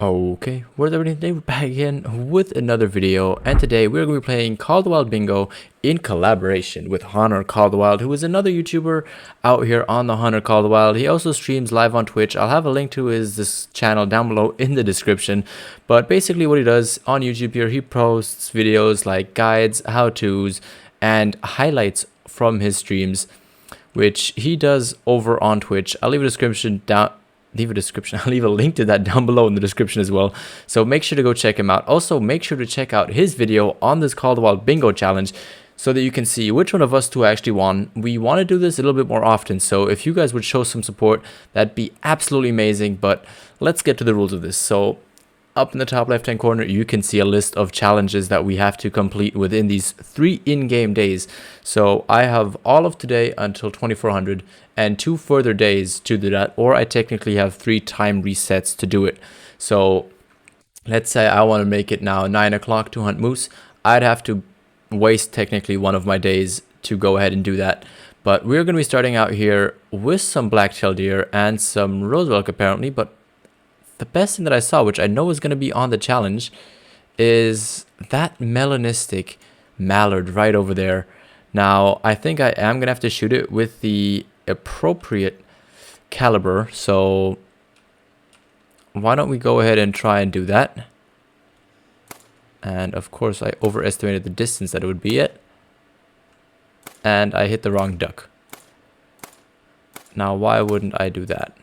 Okay, what's up everybody? Today we're back again with another video, and today we're going to be playing Call the Wild Bingo in collaboration with Thehunter Call the Wild, who is another YouTuber out here on the Thehunter Call the Wild. He also streams live on Twitch. I'll have a link to this channel down below in the description. But basically what he does on YouTube here, he posts videos like guides, how-tos, and highlights from his streams, which he does over on Twitch. I'll leave a description down. I'll leave a link to that down below in the description as well. So make sure to go check him out. Also, make sure to check out his video on this Call the Wild Bingo challenge so that you can see which one of us two actually won. We want to do this a little bit more often, so if you guys would show some support, that'd be absolutely amazing. But let's get to the rules of this. So up in the top left hand corner, you can see a list of challenges that we have to complete within these 3 in-game days. So I have all of today until 2400 and 2 further days to do that, or I technically have 3 time resets to do it. So let's say I want to make it now 9 o'clock to hunt moose. I'd have to waste technically one of my days to go ahead and do that. But we're going to be starting out here with some blacktail deer and some rosebuck apparently, but the best thing that I saw, which I know is going to be on the challenge, is that melanistic mallard right over there. Now, I think I am going to have to shoot it with the appropriate caliber. So why don't we go ahead and try and do that? And of course, I overestimated the distance that it would be at. And I hit the wrong duck. Now, why wouldn't I do that?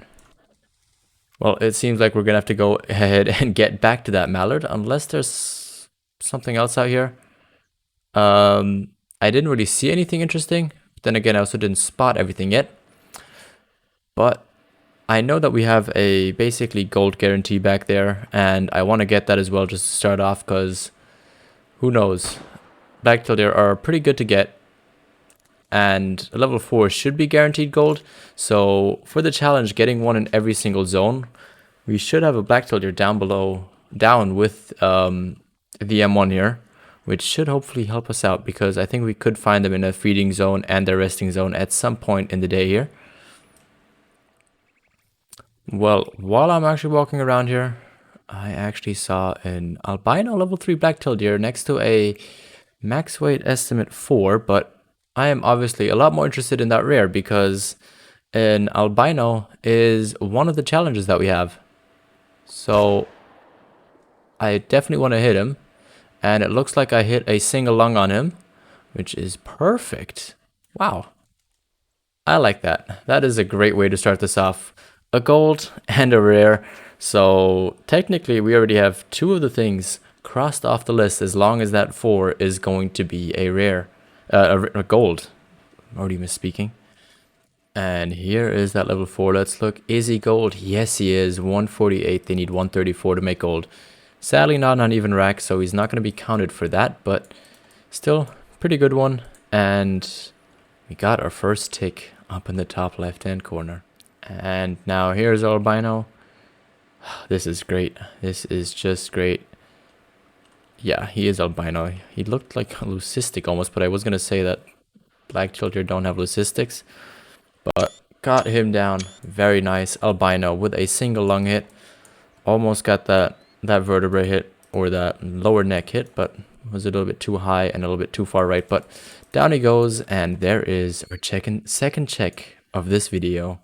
Well, it seems like we're going to have to go ahead and get back to that mallard, unless there's something else out here. I didn't really see anything interesting. But then again, I also didn't spot everything yet. But I know that we have a basically gold guarantee back there, and I want to get that as well just to start off, because who knows? Blacktail deer are pretty good to get. And a level 4 should be guaranteed gold. So for the challenge, getting one in every single zone, we should have a blacktail deer down with the M1 here, which should hopefully help us out, because I think we could find them in a feeding zone and their resting zone at some point in the day here. Well, while I'm actually walking around here, I actually saw an albino level 3 blacktail deer next to a max weight estimate 4, but I am obviously a lot more interested in that rare, because an albino is one of the challenges that we have. So I definitely want to hit him, and it looks like I hit a single lung on him, which is perfect. Wow. I like that. That is a great way to start this off. A gold and a rare. So technically we already have 2 of the things crossed off the list, as long as that 4 is going to be a rare. A gold. I'm already misspeaking. And here is that level 4. Let's look. Is he gold? Yes, he is. 148. They need 134 to make gold. Sadly, not an uneven rack, so he's not going to be counted for that. But still, pretty good one. And we got our first tick up in the top left-hand corner. And now here's our albino. This is great. This is just great. Yeah, he is albino. He looked like leucistic almost, but I was going to say that blacktail deer don't have leucistics. But got him down. Very nice. Albino with a single lung hit. Almost got that vertebrae hit, or that lower neck hit, but was a little bit too high and a little bit too far right. But down he goes, and there is our second check of this video.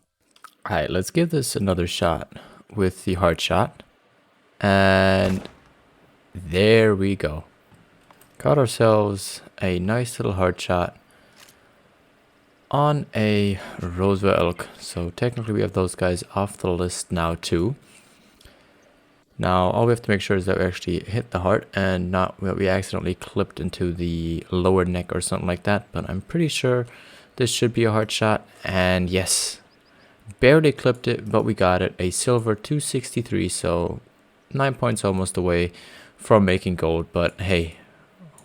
Alright, let's give this another shot with the hard shot. And there we go. Got ourselves a nice little hard shot on a Roosevelt elk. So technically we have those guys off the list now too. Now all we have to make sure is that we actually hit the heart, and not that we accidentally clipped into the lower neck or something like that. But I'm pretty sure this should be a hard shot. And yes, barely clipped it, but we got it. A silver 263, so 9 points almost away from making gold. But hey,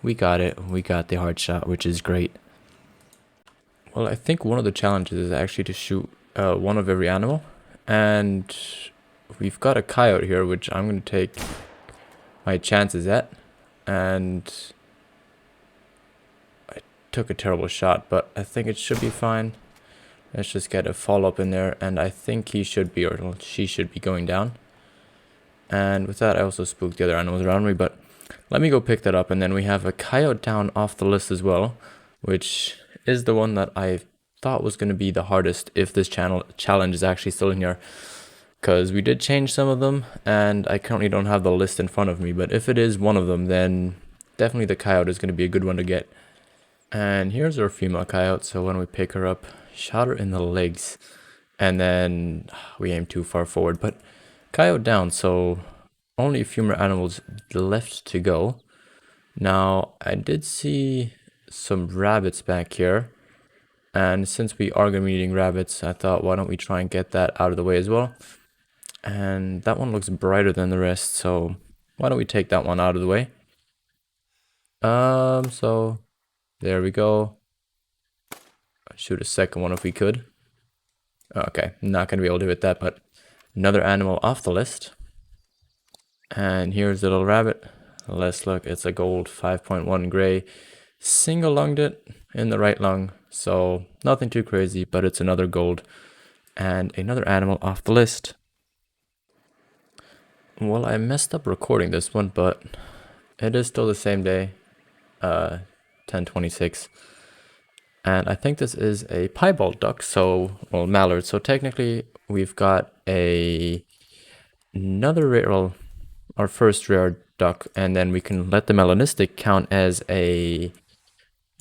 we got it. We got the hard shot, which is great. Well, I think one of the challenges is actually to shoot one of every animal, and we've got a coyote here, which I'm going to take my chances at. And I took a terrible shot, but I think it should be fine. Let's just get a follow-up in there, and I think he should be, or she should be going down. And with that, I also spooked the other animals around me, but let me go pick that up. And then we have a coyote down off the list as well, which is the one that I thought was going to be the hardest if this challenge is actually still in here. Because we did change some of them, and I currently don't have the list in front of me. But if it is one of them, then definitely the coyote is going to be a good one to get. And here's our female coyote, so when we pick her up, shot her in the legs. And then we aim too far forward, but coyote down, so only a few more animals left to go. Now, I did see some rabbits back here. And since we are going to be eating rabbits, I thought, why don't we try and get that out of the way as well? And that one looks brighter than the rest, so why don't we take that one out of the way? So there we go. Shoot a second one if we could. Okay, not going to be able to hit that, but another animal off the list. And here's the little rabbit. Let's look. It's a gold 5.1 gray. Single lunged it in the right lung. So nothing too crazy, but it's another gold. And another animal off the list. Well, I messed up recording this one, but it is still the same day. 10:26. And I think this is a piebald duck, well, mallard. So technically, we've got another rare, well, our first rare duck, and then we can let the melanistic count as a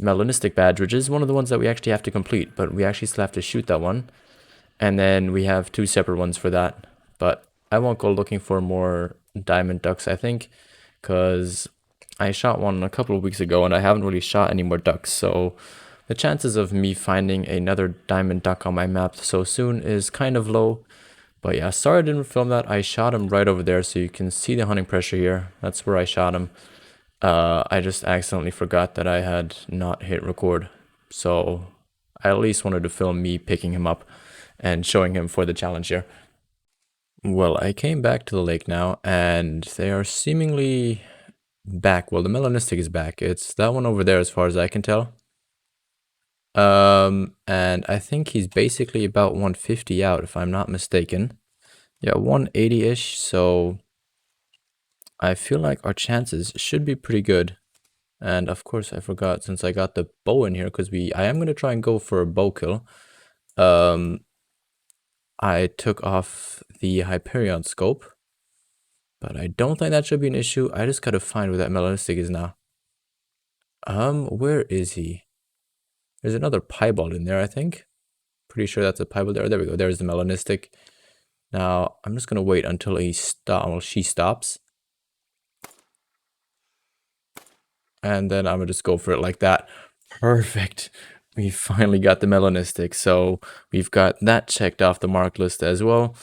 melanistic badge, which is one of the ones that we actually have to complete, but we actually still have to shoot that one. And then we have two separate ones for that. But I won't go looking for more diamond ducks, I think, because I shot one a couple of weeks ago and I haven't really shot any more ducks, so the chances of me finding another diamond duck on my map so soon is kind of low. But yeah, sorry I didn't film that. I shot him right over there, so you can see the hunting pressure here. That's where I shot him. I just accidentally forgot that I had not hit record. So I at least wanted to film me picking him up and showing him for the challenge here. Well, I came back to the lake now, and they are seemingly back. Well, the melanistic is back. It's that one over there as far as I can tell. And I think he's basically about 150 out, if I'm not mistaken. Yeah, 180-ish, so I feel like our chances should be pretty good. And of course, I forgot, since I got the bow in here, because I am going to try and go for a bow kill. I took off the Hyperion scope, but I don't think that should be an issue. I just got to find where that melanistic is now. Where is he? There's another piebald in there, I think. Pretty sure that's a piebald there. There we go. There's the melanistic. Now, I'm just going to wait until she stops. And then I'm going to just go for it like that. Perfect. We finally got the melanistic. So we've got that checked off the mark list as well.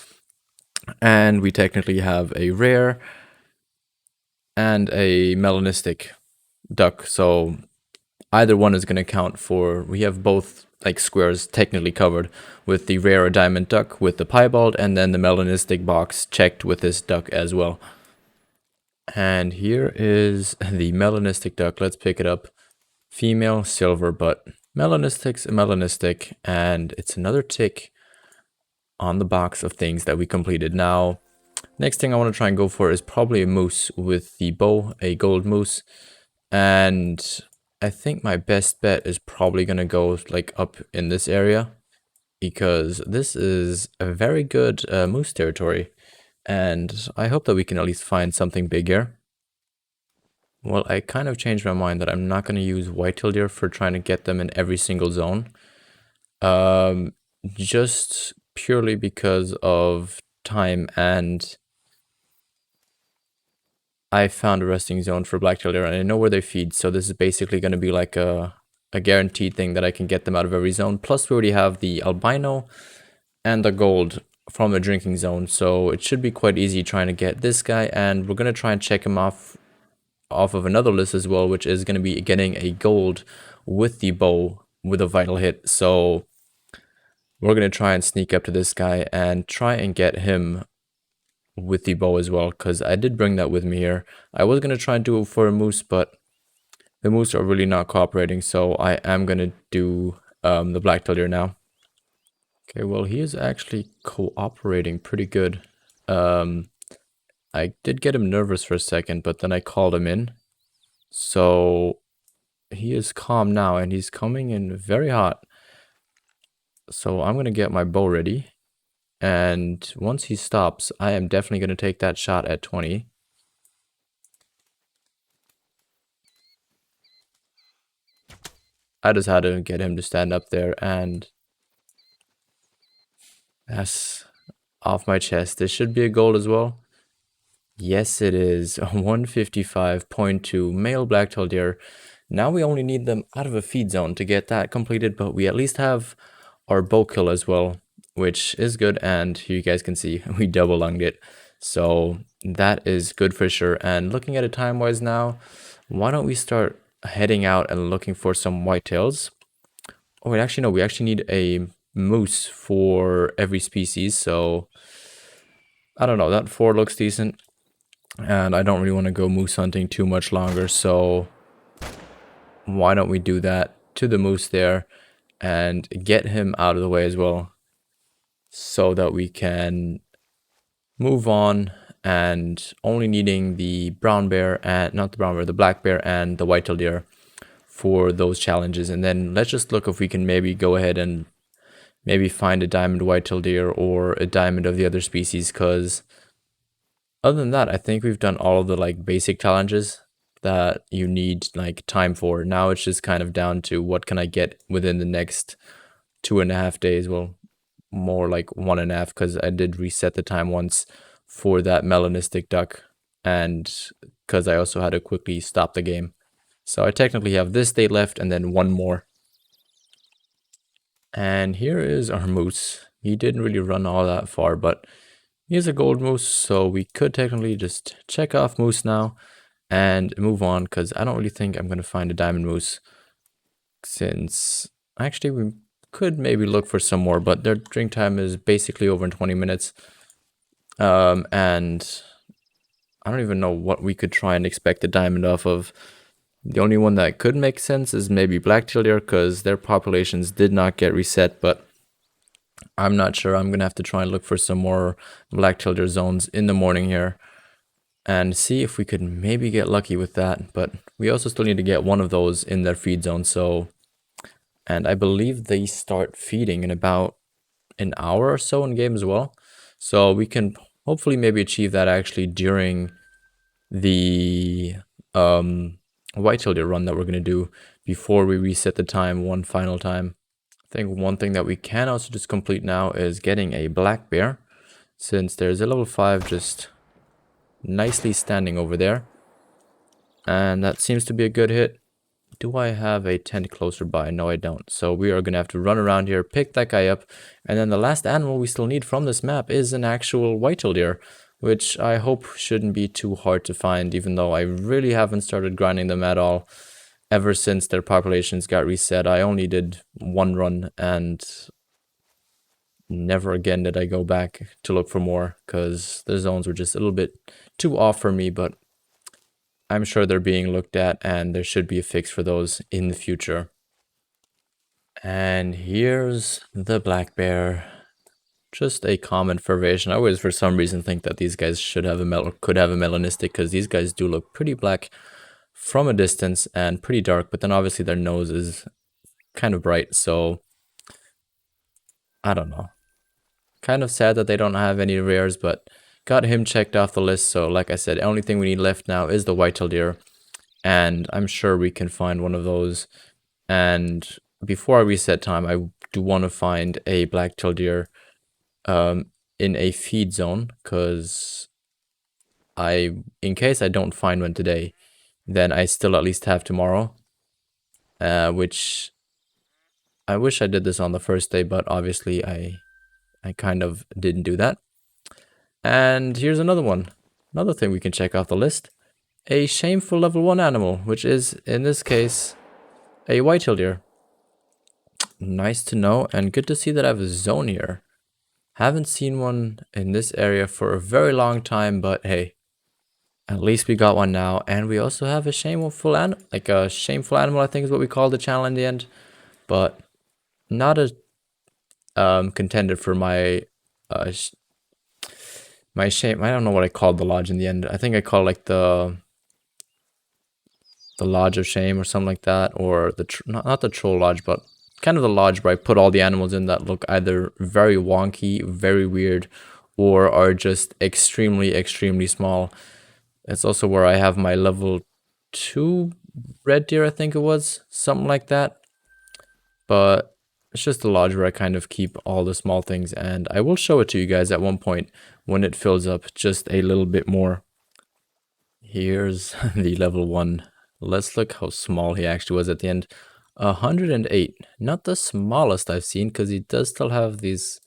And we technically have a rare and a melanistic duck. So either one is going to count for, we have both like squares technically covered with the rare diamond duck with the piebald, and then the melanistic box checked with this duck as well. And here is the melanistic duck. Let's pick it up. Female, silver, but melanistic's a melanistic, and it's another tick on the box of things that we completed. Now, next thing I want to try and go for is probably a moose with the bow, a gold moose. And I think my best bet is probably going to go like up in this area, because this is a very good moose territory. And I hope that we can at least find something big here. Well, I kind of changed my mind that I'm not going to use whitetail deer for trying to get them in every single zone. Just purely because of time, and I found a resting zone for blacktail deer and I know where they feed, so this is basically going to be like a guaranteed thing that I can get them out of every zone. Plus we already have the albino and the gold from the drinking zone, so it should be quite easy trying to get this guy. And we're going to try and check him off of another list as well, which is going to be getting a gold with the bow with a vital hit. So we're going to try and sneak up to this guy and try and get him with the bow as well, because I did bring that with me here. I was going to try and do it for a moose, but the moose are really not cooperating, so I am going to do the blacktail deer now. Okay, well, he is actually cooperating pretty good. I did get him nervous for a second, but then I called him in. So he is calm now, and he's coming in very hot. So I'm going to get my bow ready. And once he stops, I am definitely going to take that shot at 20. I just had to get him to stand up there, and that's off my chest. This should be a gold as well. Yes, it is. 155.2 male blacktail deer. Now we only need them out of a feed zone to get that completed, but we at least have our bow kill as well, which is good. And here you guys can see we double lunged it. So that is good for sure. And looking at it time-wise now, why don't we start heading out and looking for some whitetails? Oh, wait, actually, no, we actually need a moose for every species. So I don't know, that 4 looks decent. And I don't really want to go moose hunting too much longer, so why don't we do that to the moose there and get him out of the way as well, so that we can move on and only needing the brown bear and not the brown bear, the black bear and the whitetail deer for those challenges. And then let's just look if we can maybe go ahead and maybe find a diamond whitetail deer or a diamond of the other species, because other than that, I think we've done all of the like basic challenges that you need like time for. Now it's just kind of down to what can I get within the next 2.5 days. Well, more like 1.5, because I did reset the time once for that melanistic duck, and because I also had to quickly stop the game. So I technically have this day left and then one more. And here is our moose. He didn't really run all that far, but here's a gold moose, so we could technically just check off moose now and move on, because I don't really think I'm going to find a diamond moose, since actually we could maybe look for some more, but their drink time is basically over in 20 minutes. And I don't even know what we could try and expect a diamond off of. The only one that could make sense is maybe blacktail deer, because their populations did not get reset, but I'm not sure. I'm gonna have to try and look for some more blacktail deer zones in the morning here and see if we could maybe get lucky with that. But we also still need to get one of those in their feed zone. So, and I believe they start feeding in about an hour or so in game as well. So we can hopefully maybe achieve that actually during the whitetail deer run that we're gonna do before we reset the time one final time. I think one thing that we can also just complete now is getting a black bear, since there's a level 5 just nicely standing over there, and that seems to be a good hit. Do I have a tent closer by? No, I don't. So we are gonna have to run around here, pick that guy up, and then the last animal we still need from this map is an actual whitetail deer, which I hope shouldn't be too hard to find, even though I really haven't started grinding them at all ever since their populations got reset. I only did one run, and never again did I go back to look for more, because the zones were just a little bit too off for me. But I'm sure they're being looked at, and there should be a fix for those in the future. And here's the black bear. Just a common variation. I always for some reason think that these guys should have could have a melanistic, because these guys do look pretty black from a distance and pretty dark, but then obviously their nose is kind of bright, so I don't know. Kind of sad that they don't have any rares, but got him checked off the list. So like I said, the only thing we need left now is the whitetail deer, and I'm sure we can find one of those. And before I reset time, I do want to find a blacktail deer in a feed zone, because in case I don't find one today, then I still at least have tomorrow, which I wish I did this on the first day, but obviously I kind of didn't do that. And here's another one. Another thing we can check off the list. A shameful level 1 animal, which is, in this case, a whitetail deer. Nice to know, and good to see that I have a zone here. Haven't seen one in this area for a very long time, but hey, at least we got one now. And we also have a shameful animal, I think is what we call the channel in the end. But not a contender for my My shame, I don't know what I called the lodge in the end. I think I called like the Lodge of Shame or something like that, or the not the Troll Lodge, but kind of the lodge where I put all the animals in that look either very wonky, very weird, or are just extremely, extremely small. It's also where I have my level 2 red deer, I think it was, something like that. But it's just a lodge where I kind of keep all the small things, and I will show it to you guys at one point when it fills up just a little bit more. Here's the level 1. Let's look how small he actually was at the end. 108. Not the smallest I've seen, because he does still have these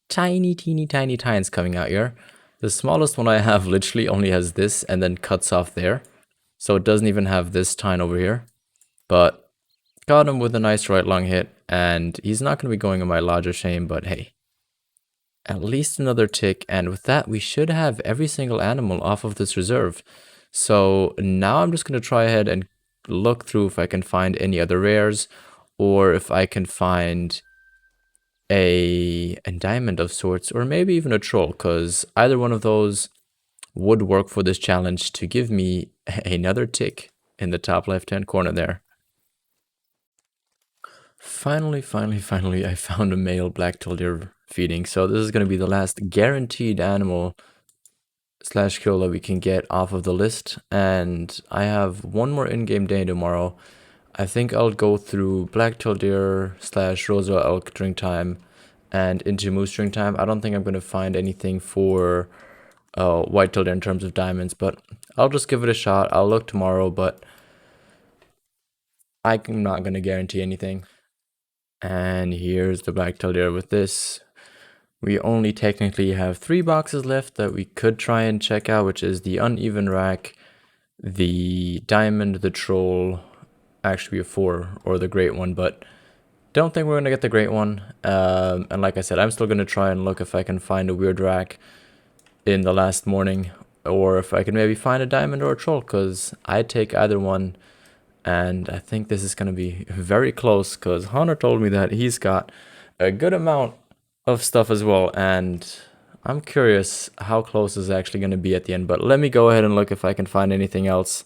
tiny, teeny, tiny tines coming out here. The smallest one I have literally only has this and then cuts off there. So it doesn't even have this tine over here. But got him with a nice right lung hit, and he's not going to be going in my Lodge of Shame, but hey. At least another tick, and with that we should have every single animal off of this reserve. So now I'm just going to try ahead and look through if I can find any other rares, or if I can find a diamond of sorts, or maybe even a troll, because either one of those would work for this challenge to give me another tick in the top left hand corner there. Finally, I found a male blacktail deer feeding. So this is going to be the last guaranteed animal slash kill that we can get off of the list. And I have one more in-game day tomorrow. I think I'll go through blacktail deer slash rosa elk during time and into moose during time. I don't think I'm going to find anything for whitetail deer in terms of diamonds, but I'll just give it a shot. I'll look tomorrow, but I'm not going to guarantee anything. And here's the blacktail deer with this. We only technically have 3 boxes left that we could try and check out, which is the uneven rack, the diamond, the troll, actually a 4, or the great one, but don't think we're going to get the great one. And like I said, I'm still going to try and look if I can find a weird rack in the last morning, or if I can maybe find a diamond or a troll, because I'd take either one. And I think this is going to be very close, because Hunter told me that he's got a good amount of stuff as well, and I'm curious how close this is actually going to be at the end. But let me go ahead and look if I can find anything else,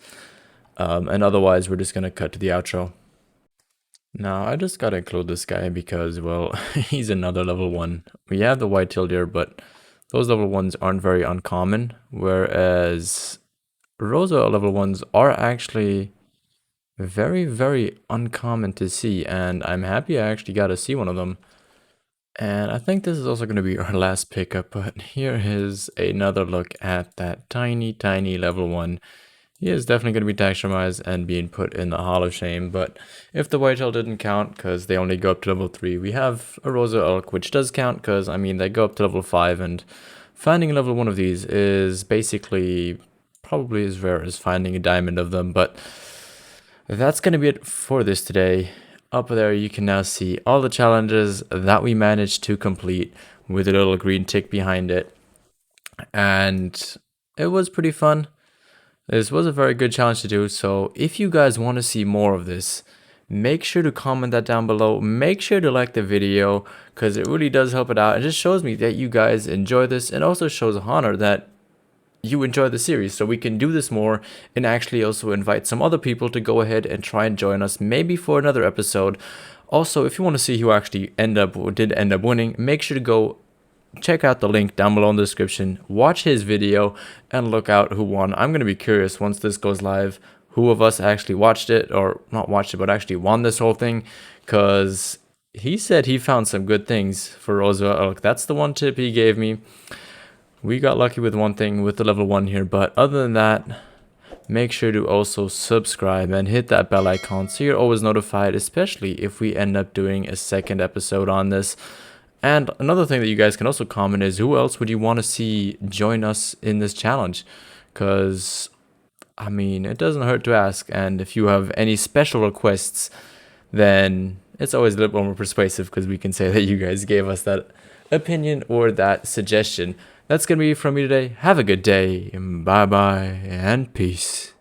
and otherwise we're just going to cut to the outro. Now I just got to include this guy because, well, he's another level 1. We have the white-tailed deer, but those level 1s aren't very uncommon, whereas rosa level 1s are actually very, very uncommon to see, and I'm happy I actually got to see one of them. And I think this is also going to be our last pickup, but here is another look at that tiny, tiny level 1. He is definitely going to be taxidermized and being put in the Hall of Shame, but if the whitetail didn't count, because they only go up to level 3, we have a rosa elk, which does count, because, I mean, they go up to level 5, and finding level 1 of these is basically probably as rare as finding a diamond of them. But that's going to be it for this today. Up there you can now see all the challenges that we managed to complete with a little green tick behind it, and it was pretty fun. This was a very good challenge to do, so if you guys want to see more of this, make sure to comment that down below. Make sure to like the video, because it really does help it out. It just shows me that you guys enjoy this, and also shows Hunter that you enjoy the series, so we can do this more, and actually also invite some other people to go ahead and try and join us, maybe for another episode. Also, if you want to see who actually did end up winning, make sure to go check out the link down below in the description, watch his video, and look out who won. I'm going to be curious once this goes live who of us actually watched it, or not watched it, but actually won this whole thing, because he said he found some good things for rosa elk. That's the one tip he gave me. We got lucky with one thing with the level 1 here, but other than that, make sure to also subscribe and hit that bell icon so you're always notified, especially if we end up doing a second episode on this. And another thing that you guys can also comment is who else would you want to see join us in this challenge, because I mean, it doesn't hurt to ask, and if you have any special requests, then it's always a little more persuasive, because we can say that you guys gave us that opinion or that suggestion. That's going to be it from me today. Have a good day. Bye-bye and peace.